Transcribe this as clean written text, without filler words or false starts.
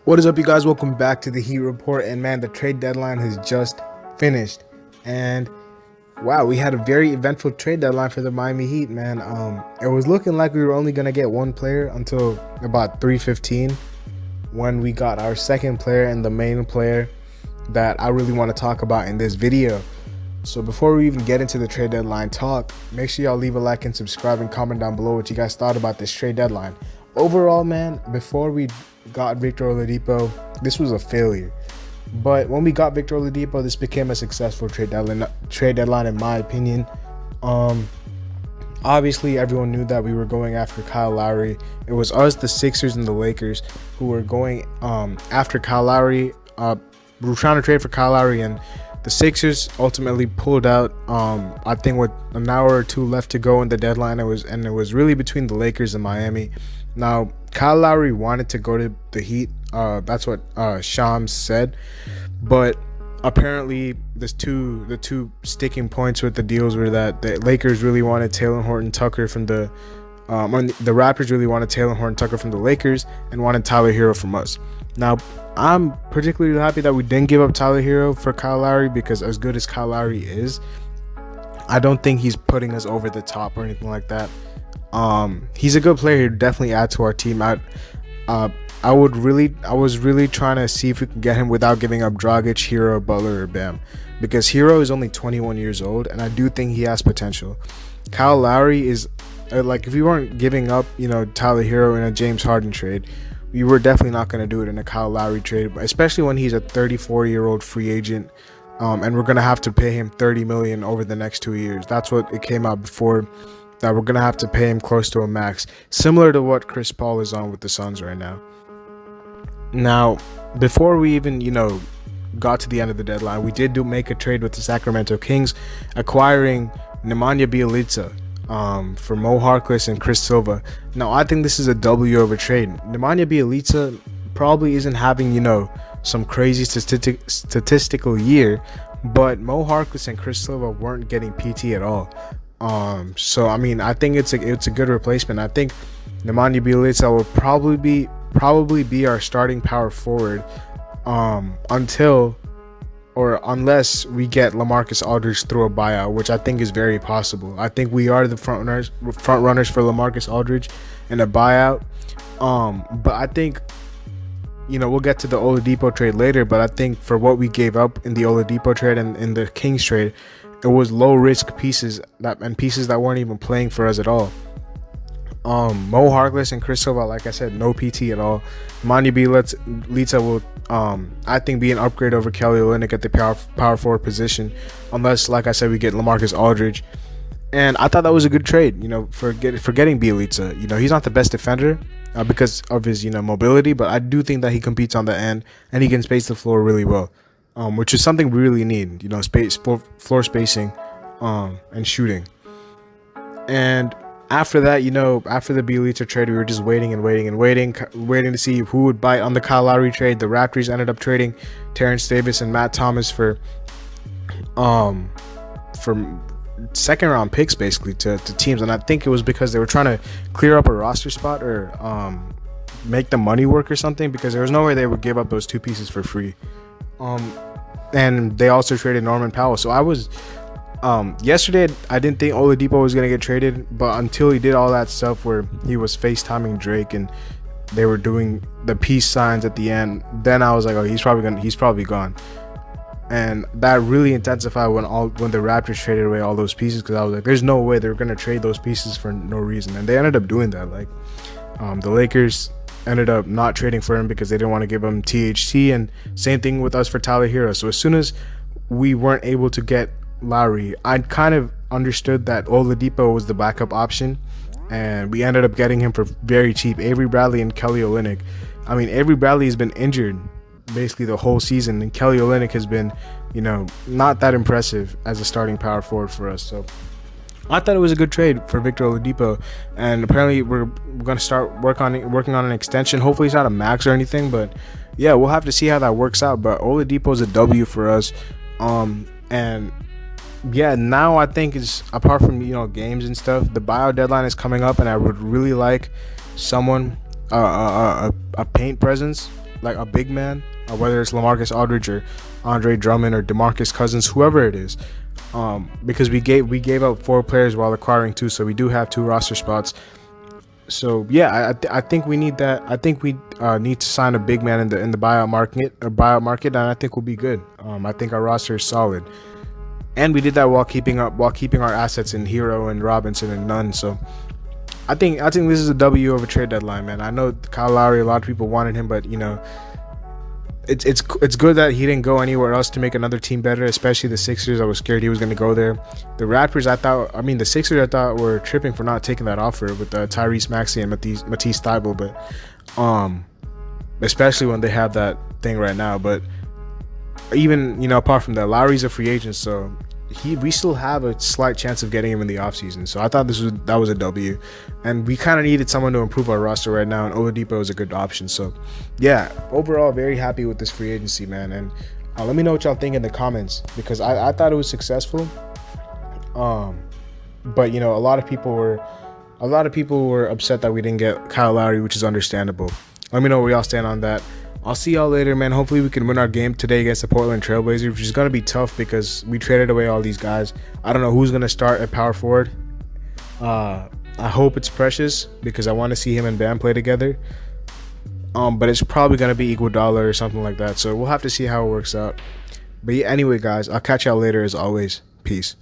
What is up, you guys? Welcome back to the Heat Report. And man, the trade deadline has just finished. And wow, we had a very eventful trade deadline for the Miami Heat, man. It was looking like we were only gonna get one player until about 3:15, when we got our second player and the main player that I really want to talk about in this video. So before we even get into the trade deadline talk, make sure y'all leave a like and subscribe and comment down below what you guys thought about this trade deadline. Overall, man, before we got Victor Oladipo, this was a failure. But when we got Victor Oladipo, this became a successful trade deadline in my opinion. Obviously, everyone knew that we were going after Kyle Lowry. It was us, the Sixers, and the Lakers who were going after Kyle Lowry. We were trying to trade for Kyle Lowry, and the Sixers ultimately pulled out. I think with an hour or two left to go in the deadline, it was really between the Lakers and Miami. Now, Kyle Lowry wanted to go to the Heat. That's what Shams said, but apparently the two sticking points with the deals were that the Lakers really wanted Talen Horton-Tucker from the Raptors really wanted Talen Horton-Tucker from the Lakers and wanted Tyler Herro from us. Now, I'm particularly happy that we didn't give up Tyler Herro for Kyle Lowry, because as good as Kyle Lowry is, I don't think he's putting us over the top or anything like that. He's a good player. He'd definitely add to our team. I was really trying to see if we can get him without giving up Dragic, Herro, Butler, or Bam, because Herro is only 21 years old, and I do think he has potential. Kyle Lowry is like, if we weren't giving up, Tyler Herro in a James Harden trade, we were definitely not going to do it in a Kyle Lowry trade, especially when he's a 34-year-old free agent, and we're going to have to pay him $30 million over the next 2 years. That's what it came out before, that we're going to have to pay him close to a max, similar to what Chris Paul is on with the Suns right now. Now, before we even, got to the end of the deadline, we did make a trade with the Sacramento Kings, acquiring Nemanja Bjelica for Mo Harkless and Chris Silva. Now, I think this is a W of a trade. Nemanja Bjelica probably isn't having, some crazy statistical year, but Mo Harkless and Chris Silva weren't getting PT at all. So I mean, I think it's a good replacement. I think Nemanja Bjelica will probably be our starting power forward unless we get LaMarcus Aldridge through a buyout, which I think is very possible. I think we are the front runners for LaMarcus Aldridge in a buyout. But I think, we'll get to the Oladipo trade later, but I think for what we gave up in the Oladipo trade and in the Kings trade, it was low risk pieces that weren't even playing for us at all. Mo Harkless and Chris Silva, like I said, no PT at all. Nemanja Bjelica will, I think, be an upgrade over Kelly Olynyk at the power forward position, unless, like I said, we get LaMarcus Aldridge. And I thought that was a good trade, for getting Bjelica. He's not the best defender because of his, mobility, but I do think that he competes on the end and he can space the floor really well, which is something we really need, floor spacing, and shooting. And after that, after the Bjelica trade, we were just waiting to see who would bite on the Kyle Lowry trade. The Raptors ended up trading Terrence Davis and Matt Thomas for second round picks, basically, to teams. And I think it was because they were trying to clear up a roster spot or make the money work or something, because there was no way they would give up those two pieces for free. And they also traded Norman Powell. So I was yesterday, I didn't think Oladipo was gonna get traded, but until he did all that stuff where he was FaceTiming Drake and they were doing the peace signs at the end, then I was like, oh, he's probably gone. And that really intensified when the Raptors traded away all those pieces, because I was like, there's no way they're gonna trade those pieces for no reason. And they ended up doing that. Like, the Lakers ended up not trading for him because they didn't want to give him THT, and same thing with us for Tyler Herro. So as soon as we weren't able to get Lowry, I kind of understood that Oladipo was the backup option, and we ended up getting him for very cheap. Avery Bradley and Kelly Olynyk. I mean, Avery Bradley has been injured basically the whole season, and Kelly Olynyk has been, not that impressive as a starting power forward for us. So I thought it was a good trade for Victor Oladipo, and apparently we're going to start working on an extension. Hopefully it's not a max or anything, but yeah, we'll have to see how that works out. But Oladipo is a W for us, and yeah, now I think it's, apart from games and stuff, the buyout deadline is coming up, and I would really like someone, a paint presence like a big man, whether it's LaMarcus Aldridge or Andre Drummond or DeMarcus Cousins, whoever it is, because we gave up 4 players while acquiring 2, so we do have 2 roster spots. So yeah, I think we need that. I think we need to sign a big man in the buyout market, and I think we'll be good. I think our roster is solid, and we did that while keeping our assets in Hero and Robinson and Nunn. So I think this is a W over trade deadline, man. I know Kyle Lowry, a lot of people wanted him, but you know, it's good that he didn't go anywhere else to make another team better, especially the Sixers. I was scared he was going to go there. The Raptors, the Sixers, I thought were tripping for not taking that offer with Tyrese Maxey and Matisse Thybulle, but especially when they have that thing right now. But even, you know, apart from that, Lowry's a free agent, so we still have a slight chance of getting him in the offseason. So I thought that was a W, and we kind of needed someone to improve our roster right now, and Oladipo is a good option. So yeah, overall very happy with this free agency, man. And let me know what y'all think in the comments, because I thought it was successful, but you know, a lot of people were upset that we didn't get Kyle Lowry, which is understandable. Let me know where y'all stand on that. I'll see y'all later, man. Hopefully we can win our game today against the Portland Trailblazers, which is going to be tough because we traded away all these guys. I don't know who's going to start at power forward. I hope it's Precious, because I want to see him and Bam play together. But it's probably going to be Iguodala or something like that. So we'll have to see how it works out. But yeah, anyway, guys, I'll catch y'all later as always. Peace.